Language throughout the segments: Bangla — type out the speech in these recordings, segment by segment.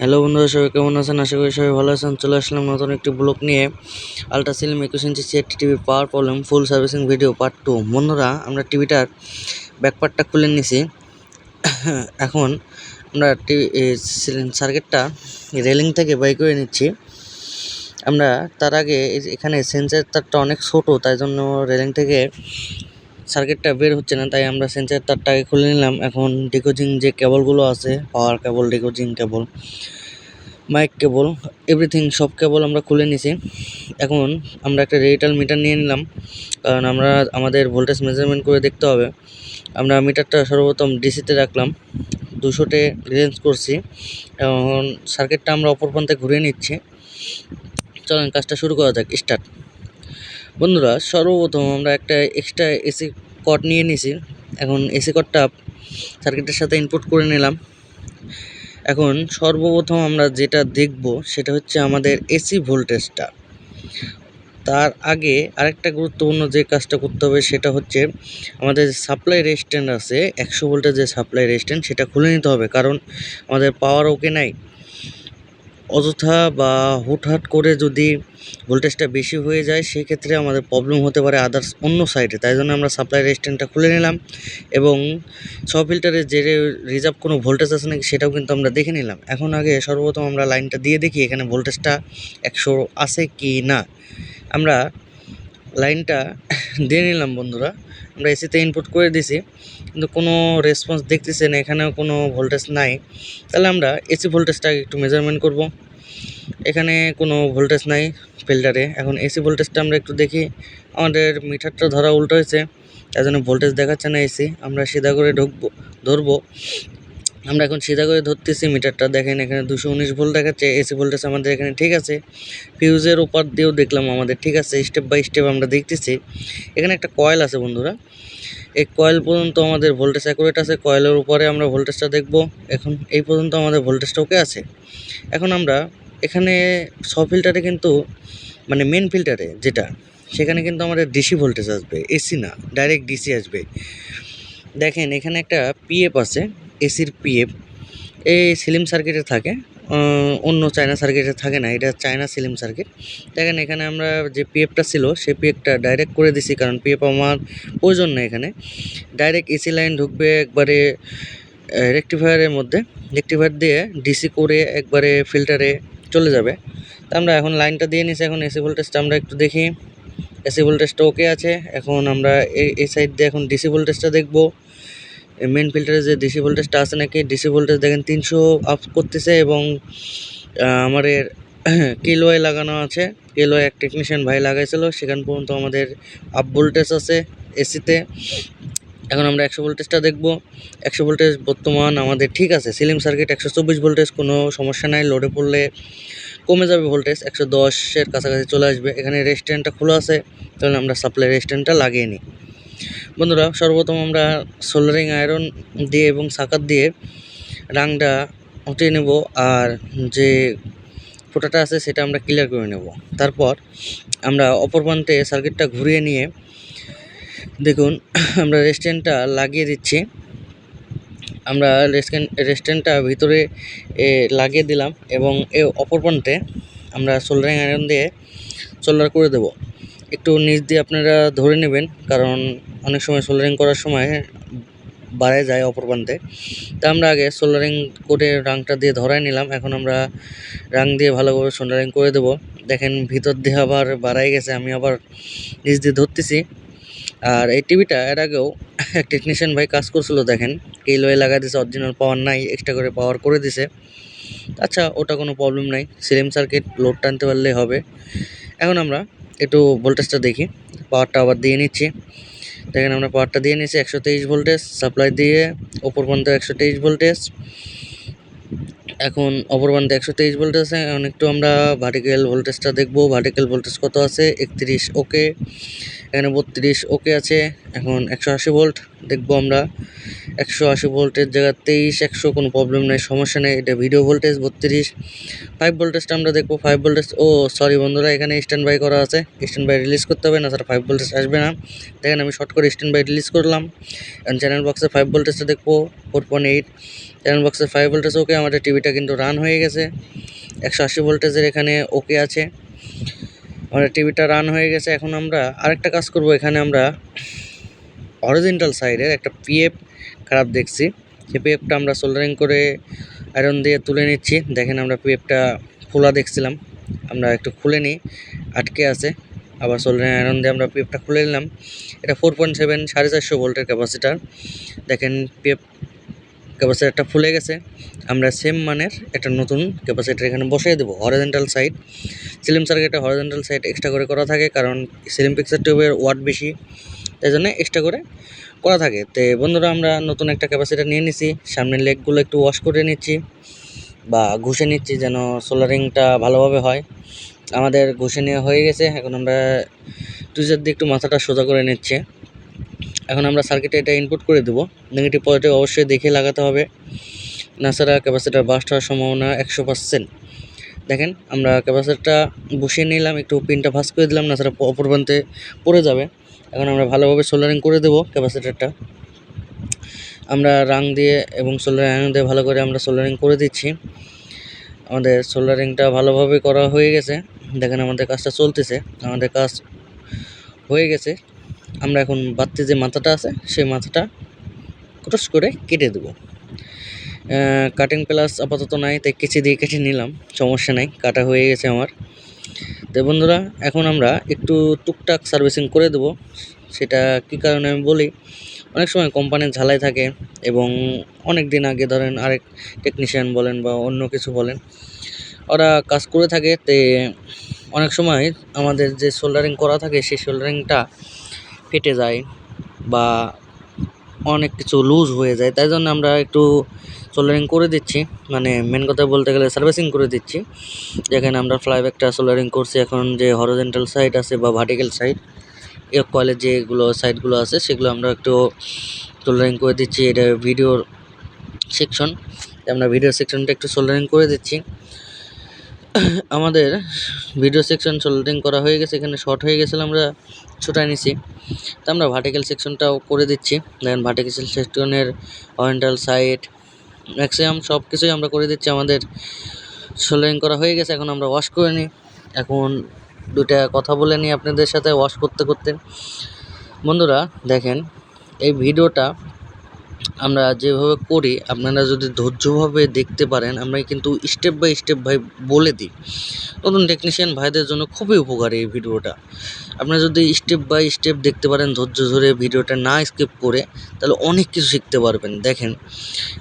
হ্যালো বন্ধুরা, সবাই কেমন আছেন? আশা করি সবাই ভালো আছেন। চলে আসলাম নতুন একটি ব্লগ নিয়ে। আল্ট্রা স্লিম 21 ইঞ্চি CRT টিভি পাওয়ার প্রবলেম ফুল সার্ভিসিং ভিডিও পার্ট 2। বন্ধুরা, আমরা টিভিটার ব্যাকপার্টটা খুলে নিছি। এখন আমরা সার্কিটটা রেলিং থেকে বাই করে নিচ্ছি। আমরা তার আগে এখানে সেন্সর তারটা অনেক ছোটো, তাই জন্য রেলিং থেকে সার্কিটটা বের হচ্ছে না, তাই আমরা সেন্সর তারটাকে খুলে নিলাম। এখন ডিকোজিং যে কেবলগুলো আছে, পাওয়ার কেবল, ডিকোজিং কেবল, মাইক কেবল, এভরিথিং সব কেবল আমরা খুলে নিছি। এখন আমরা একটা ডিজিটাল মিটার নিয়ে নিলাম, কারণ আমরা আমাদের ভোল্টেজ মেজারমেন্ট করে দেখতে হবে। আমরা মিটারটা সর্বপ্রথম ডিসিতে রাখলাম, 200-তে রেঞ্জ করছি। এখন সার্কিটটা আমরা অপর প্রান্তে ঘুরিয়ে নিচ্ছি। চলেন কাজটা শুরু করা যাক। স্টার্ট। বন্ধুরা, সর্বপ্রথম আমরা একটা এক্সট্রা এসি কর্ড নিয়ে নিছি। এখন এসি কর্ডটা সার্কিটের সাথে ইনপুট করে নিলাম। এখন সর্বপ্রথম আমরা যেটা দেখব সেটা হচ্ছে আমাদের এসি ভোল্টেজটা। তার আগে আরেকটা গুরুত্বপূর্ণ যে কাজটা করতে হবে সেটা হচ্ছে আমাদের সাপ্লাই রেজিস্ট্যান্স আছে 100 ভোল্টের যে সাপ্লাই রেজিস্ট্যান্স, সেটা খুলে নিতে হবে, কারণ আমাদের পাওয়ার ওকে নাই। অযথা বা হুটহাট করে যদি ভোল্টেজটা বেশি হয়ে যায়, সেক্ষেত্রে আমাদের প্রবলেম হতে পারে আদার্স অন্য সাইডে। তাই জন্য আমরা সাপ্লাই রেজিস্ট্যান্সটা খুলে নিলাম এবং সব ফিল্টারে যে রিজার্ভ কোনো ভোল্টেজ আছে নাকি সেটাও কিন্তু আমরা দেখে নিলাম। এখন আগে সর্বপ্রথম আমরা লাইনটা দিয়ে দেখি এখানে ভোল্টেজটা 100 আছে কি না। আমরা লাইনটা দিয়ে নিলাম। বন্ধুরা, আমরা এসিতে ইনপুট করে দিছি, কিন্তু কোনো রেসপন্স দেখতেছি না, এখানেও কোনো ভোল্টেজ নাই। তাহলে আমরা এসি ভোল্টেজটা একটু মেজারমেন্ট করব। এখানে কোনো ভোল্টেজ নাই ফিল্টারে। এখন এসি ভোল্টেজটা আমরা একটু দেখি। আমাদের মিটারটা ধরা উল্টো হয়েছে, তাই জন্য ভোল্টেজ দেখাচ্ছে না এসি। আমরা সিধা করে ধরবো। আমরা এখন সিধা করে ধরতেছি মিটারটা। দেখেন এখানে 219 ভোল্ট দেখাচ্ছে। এসি ভোল্টেজ আমাদের এখানে ঠিক আছে। ফিউজের ওপার দিয়েও দেখলাম আমাদের ঠিক আছে। স্টেপ বাই স্টেপ আমরা দেখতেছি। এখানে একটা কয়েল আছে বন্ধুরা, এই কয়েল পর্যন্ত আমাদের ভোল্টেজ অ্যাকুরেট আছে। কয়েলের উপরে আমরা ভোল্টেজটা দেখব। এখন এই পর্যন্ত আমাদের ভোল্টেজটা ওকে আছে। এখন আমরা এখানে সব ফিল্টারে কিন্তু মানে মেন ফিল্টারে যেটা, সেখানে কিন্তু আমাদের ডিসি ভোল্টেজ আসবে, এসি না, ডাইরেক্ট ডিসি আসবে। দেখেন এখানে একটা পিএফ আছে, এসির পিএফ। এই সিলিম সার্কিটে থাকে, অন্য চায়না সার্কিটে থাকে না। এটা চায়না সিলিম সার্কিট। দেখেন এখানে আমরা যে পিএফটা ছিল সেই পিএফটা ডাইরেক্ট করে দিছি, কারণ পিএফ আমার প্রয়োজন নেই। এখানে ডাইরেক্ট এসি লাইন ঢুকবে একবারে রেকটিফায়ারের মধ্যে, রেকটিফায়ার দিয়ে ডিসি করে একবারে ফিল্টারে চলে যাবে। তা আমরা এখন লাইনটা দিয়ে নিছি। এখন এসি ভোল্টেজটা আমরা একটু দেখি। এসি ভোল্টেজটা ওকে আছে। এখন আমরা এই সাইড দিয়ে এখন ডিসি ভোল্টেজটা দেখব। মেন ফিল্টারে যে ডিসি ভোল্টেজটা আছে নাকি, ডিসি ভোল্টেজ দেখেন 300 আপ করতেছে এবং আমাদের কিলোয় লাগানো আছে। কিলোয় এক টেকনিশিয়ান ভাই লাগাইছিল, সেখান পর্যন্ত আমাদের আপ ভোল্টেজ আছে এসিতে। এখন আমরা 100 ভোল্টেজটা দেখব। 100 ভোল্টেজ বর্তমান আমাদের ঠিক আছে। সিলিং সার্কিট 124 ভোল্টেজ, কোনো সমস্যা নাই। লোডে পড়লে কমে যাবে ভোল্টেজ, 110-এর কাছাকাছি চলে আসবে। এখানে রেজিস্ট্যান্সটা খোলা আছে, তাহলে আমরা সাপ্লাই রেজিস্ট্যান্সটা লাগিয়ে নিই। বন্ধুরা, সর্বপ্রথম আমরা সোল্ডারিং আয়রন দিয়ে এবং সাকার দিয়ে রাংটা উঠিয়ে নেব, আর যে ফোঁটাটা আছে সেটা আমরা ক্লিয়ার করে নেব। তারপর আমরা অপর প্রান্তে সার্কিটটা ঘুরিয়ে নিয়ে দেখুন আমরা রেজিস্ট্যান্সটা লাগিয়ে দিচ্ছি। আমরা রেজিস্ট্যান্সটা ভিতরে লাগিয়ে দিলাম এবং অপর প্রান্তে আমরা সোল্ডারিং আয়রন দিয়ে সোল্ডার করে দেব। একটু নিচ দিয়ে আপনারা ধরে নেবেন, কারণ অনেক সময় সোল্ডারিং করার সময় বাড়ে যায় অপর প্রান্তে। তা আমরা আগে সোল্ডারিং করে রাংটা দিয়ে ধরাই নিলাম। এখন আমরা রাং দিয়ে ভালোভাবে সোল্ডারিং করে দেব। দেখেন ভিতর দিয়ে আবার বাড়াই গেছে, আমি আবার নিচ দিয়ে ধরতেছি। আর এই টিভিটা এর আগেও এক টেকনিশিয়ান ভাই কাজ করছিল, দেখেন কিলোয় লাগাই দিছে, অরিজিনাল পাওয়ার নাই, এক্সট্রা করে পাওয়ার করে দিছে। আচ্ছা, ওটা কোনো প্রবলেম নাই, সিলিং সার্কিট লোড টানতে পারলেই হবে। এখন আমরা একটু ভোল্টেজটা দেখি। পাওয়ারটা আবার দিয়ে নিচ্ছি। দেখেন আমরা পাওয়ারটা দিয়ে নিচ্ছি 123 ভোল্টেজ সাপ্লাই দিয়ে, অপর প্রান্তে 123 ভোল্টেজ। এখন অপর প্রান্তে 123 ভোল্টেজ আছে। এখন একটু আমরা ভার্টিক্যাল ভোল্টেজটা দেখব। ভার্টিক্যাল ভোল্টেজ কত আছে, 31, ওকে। এখানে 32 ওকে আছে। এখন 180 ভোল্ট দেখবো আমরা। 180 ভোল্টের জায়গায় 23 100 কোনো প্রবলেম নেই, সমস্যা নেই। এটা ভিডিও ভোল্টেজ 32। 5 ভোল্টেজটা আমরা দেখবো। 5 ভোল্টেজ, ও সরি বন্ধুরা, এখানে স্ট্যান্ড বাই করা আছে। স্ট্যান্ড বাই রিলিজ করতে হবে, না স্যার 5 ভোল্টেজ আসবে না। দেখেন আমি শর্ট করে স্ট্যান্ড বাই রিলিজ করলাম। এখন চ্যানেল বক্সে 5 ভোল্টেজটা দেখবো 4.8। চ্যানেল বক্সে 5 ভোল্টেজ ওকে। আমাদের টিভিটা কিন্তু রান হয়ে গেছে। 180 ভোল্টেজের এখানে ওকে আছে, আমাদের টিভিটা রান হয়ে গেছে। এখন আমরা আরেকটা কাজ করব। এখানে আমরা হরিজন্টাল সাইডের একটা পিএফ খারাপ দেখছি, সেই পিএফটা আমরা সোল্ডারিং করে আয়রন দিয়ে তুলে নিচ্ছি। দেখেন আমরা পিএফটা খোলা দেখছিলাম, আমরা একটু খুলে নিই, আটকে আছে। আবার সোল্ডারিং আয়রন দিয়ে আমরা পিএফটা খুলে নিলাম। এটা 4.7 450 ভোল্টের ক্যাপাসিটার। দেখেন পিএফ ক্যাপাসিটারটা ফুলে গেছে। আমরা সেম মানের একটা নতুন ক্যাপাসিটার এখানে বসিয়ে দেবো। হরিজন্টাল সাইড সিলিম সার্কিটে হরিজন্টাল সাইড এক্সট্রা করে করা থাকে, কারণ সিলিম পিকচার টিউবের ওয়াট বেশি, তাই জন্য এক্সট্রা করে করা থাকে। তো বন্ধুরা আমরা নতুন একটা ক্যাপাসিটার নিয়ে নিছি। সামনের লেগগুলো একটু ওয়াশ করে নিচ্ছি বা ঘষে নিচ্ছি, যেন সোল্ডারিংটা ভালোভাবে হয়। আমাদের ঘষে নেওয়া হয়ে গেছে। এখন আমরা টুইজার দিয়ে একটু মাথাটা সোজা করে নিচ্ছে। এখন আমরা সার্কিটে এটা ইনপুট করে দেবো। নেগেটিভ পজিটিভ অবশ্যই দেখে লাগাতে হবে, না ছাড়া ক্যাপাসিটার বাস্ট হওয়ার সম্ভাবনা 100%। দেখেন আমরা ক্যাপাসিটারটা বসিয়ে নিলাম, একটু পিনটা ভাঁজ করে দিলাম, না ছাড়া অপর প্রান্তে পড়ে যাবে। এখন আমরা ভালোভাবে সোল্ডারিং করে দেবো ক্যাপাসিটারটা। আমরা রাং দিয়ে এবং সোল্ডারিং আয়রন দিয়ে ভালো করে আমরা সোল্ডারিং করে দিচ্ছি। আমাদের সোল্ডারিংটা ভালোভাবে করা হয়ে গেছে। দেখেন আমাদের কাজটা চলতেছে, আমাদের কাজ হয়ে গেছে। আমরা এখন বাড়তি যে মাথাটা আছে সেই মাথাটা ক্রস করে কেটে দেবো। কাটিং প্লাস আপাতত নাই, তাই কেচি দিয়ে কেটে নিলাম, সমস্যা নাই, কাটা হয়ে গেছে আমার। তো বন্ধুরা এখন আমরা একটু টুকটাক সার্ভিসিং করে দেবো। সেটা কী কারণে আমি বলি, অনেক সময় কোম্পানির ঝালাই থাকে এবং অনেক দিন আগে ধরেন আরেক টেকনিশিয়ান বলেন বা অন্য কিছু বলেন, ওরা কাজ করে থাকে। তে অনেক সময় আমাদের যে সোল্ডারিং করা থাকে সেই সোল্ডারিংটা ফেটে যায় বা অনেক কিছু লুজ হয়ে যায়, তাই জন্য আমরা একটু সোল্ডারিং করে দিচ্ছি, মানে মেন কথা বলতে গেলে সার্ভিসিং করে দিচ্ছি। যেখানে আমরা ফ্লাইব্যাকটা সোল্ডারিং করছি, এখন যে হরিজন্টাল সাইড আছে বা ভার্টিক্যাল সাইড, এক কয়েলের যেগুলো সাইডগুলো আছে সেগুলো আমরা একটু সোল্ডারিং করে দিচ্ছি। এটা ভিডিওর সেকশন, আমরা ভিডিও সেকশনটা একটু সোল্ডারিং করে দিচ্ছি। আমাদের ভিডিও সেকশন সোল্ডারিং করা হয়ে গেছে, এখানে শর্ট হয়ে গেছিলো, আমরা ছোটাই নিছি। তো আমরা ভার্টিক্যাল সেকশনটাও করে দিচ্ছি। দেখেন ভার্টিক্যাল সেকশনের হরিজন্টাল সাইড ম্যাক্সিমাম সব কিছুই আমরা করে দিচ্ছি। আমাদের সোল্ডারিং করা হয়ে গেছে, এখন আমরা ওয়াশ করে নিই। এখন দুটা কথা বলে নিই আপনাদের সাথে ওয়াশ করতে করতে। বন্ধুরা দেখেন এই ভিডিওটা আমরা যেভাবে করি, আপনারা যদি ধৈর্যভাবে দেখতে পারেন, আমরা কিন্তু স্টেপ বাই স্টেপ ভাই বলে দিই। নতুন টেকনিশিয়ান ভাইদের জন্য খুবই উপকারী এই ভিডিওটা। আপনারা যদি স্টেপ বাই স্টেপ দেখতে পারেন, ধৈর্য ধরে ভিডিওটা না স্কিপ করে, তাহলে অনেক কিছু শিখতে পারবেন। দেখেন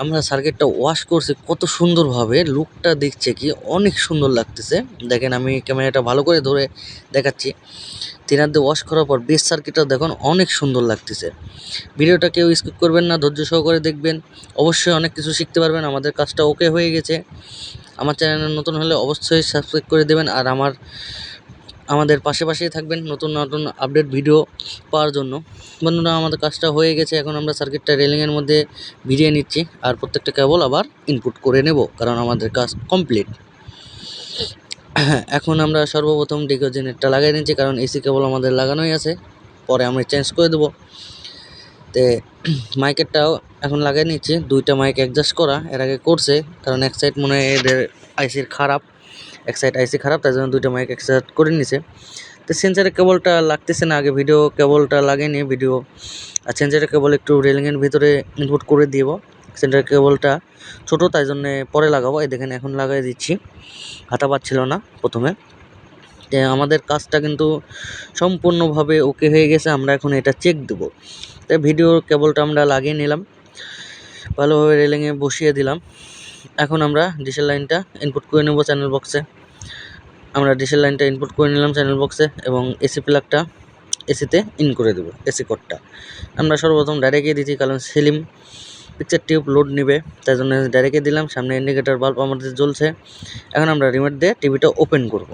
আমরা সার্কিটটা ওয়াশ করছি কত সুন্দরভাবে, লুকটা দেখছে কি অনেক সুন্দর লাগতেছে। দেখেন আমি ক্যামেরাটা ভালো করে ধরে দেখাচ্ছি। তিনার দিয়ে ওয়াশ করার পর বেস সার্কিটটা দেখুন অনেক সুন্দর লাগতেছে। ভিডিওটা কেউ স্কিপ করবেন না, ধৈর্য সহকারে দেখবেন, অবশ্যই অনেক কিছু শিখতে পারবেন। আমাদের কাজটা ওকে হয়ে গেছে। আমার চ্যানেলে নতুন হলে অবশ্যই সাবস্ক্রাইব করে দেবেন, আর আমাদের পাশাপাশিই থাকবেন নতুন নতুন আপডেট ভিডিও পাওয়ার জন্য। বন্ধুরা আমাদের কাজটা হয়ে গেছে, এখন আমরা সার্কিটটা রেলিংয়ের মধ্যে ভিড়িয়ে নিচ্ছি, আর প্রত্যেকটা কেবল আবার ইনপুট করে নেব, কারণ আমাদের কাজ কমপ্লিট। এখন আমরা সর্বপ্রথম ডিগো জেনারেটরটা লাগিয়ে নিচ্ছি, কারণ এসি কেবল আমাদের লাগানোই আছে, পরে আমরা চেঞ্জ করে দেবো। তে মাইকেরটাও এখন লাগিয়ে নিচ্ছি। দুইটা মাইক অ্যাডজাস্ট করা এর আগে করছে, কারণ এক সাইড মনে হয় এদের আইসির খারাপ, এক সাইড আইসি খারাপ, তাই জন্য দুইটা মাইক অ্যাডজাস্ট করে নিছে। তো সেন্সারের কেবলটা লাগতেছে না, আগে ভিডিও কেবলটা লাগিয়ে নিয়ে ভিডিও আর সেন্সারের কেবল একটু রেলিংয়ের ভিতরে ইনপুট করে দিব। সেন্সারের কেবলটা ছোটো, তাই জন্যে পরে লাগাবো। এই দেখেন এখন লাগিয়ে দিচ্ছি, হাতা পাচ্ছিল না প্রথমে। আমাদের কাজটা কিন্তু সম্পূর্ণভাবে ওকে হয়ে গেছে, আমরা এখন এটা চেক দেবো। তাই ভিডিওর কেবলটা আমরা লাগিয়ে নিলাম, ভালোভাবে রেলিংয়ে বসিয়ে দিলাম। এখন আমরা ডিশের লাইনটা ইনপুট করে নেব চ্যানেল বক্সে। আমরা ডিশের লাইনটা ইনপুট করে নিলাম চ্যানেল বক্সে, এবং এসি প্লাগটা এসিতে ইন করে দেবো। এসি কোডটা আমরা সর্বপ্রথম ডাইরেক্টে দিচ্ছি, কারণ সিলিম পিকচার টিউব লোড নেবে, তাই জন্য ডাইরেক্টে দিলাম। সামনে ইন্ডিকেটার বাল্ব আমাদের জ্বলছে। এখন আমরা রিমোট দিয়ে টিভিটা ওপেন করব।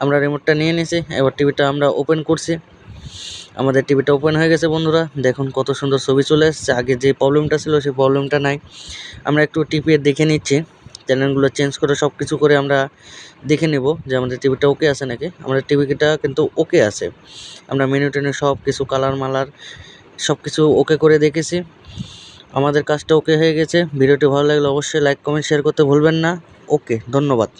আমরা রিমোটটা নিয়ে নিয়েছি, এবার টিভিটা আমরা ওপেন করছি। আমাদের টিভিটা ওপেন হয়ে গেছে বন্ধুরা, দেখুন কত সুন্দর ছবি চলে এসেছে। আগে যে প্রবলেমটা ছিল সেই প্রবলেমটা নাই। আমরা একটু টিপিয়ে দেখে নিচ্ছি, চ্যানেলগুলো চেঞ্জ করে সব কিছু করে আমরা দেখে নেব যে আমাদের টিভিটা ওকে আছে নাকি। আমাদের টিভিটা কিন্তু ওকে আছে। আমরা মেনু টেনু সব কিছু কালার মালার সব কিছু ওকে করে দেখেছি, আমাদের কাজটা ওকে হয়ে গেছে। ভিডিওটি ভালো লাগলে অবশ্যই লাইক কমেন্ট শেয়ার করতে ভুলবেন না। ওকে, ধন্যবাদ।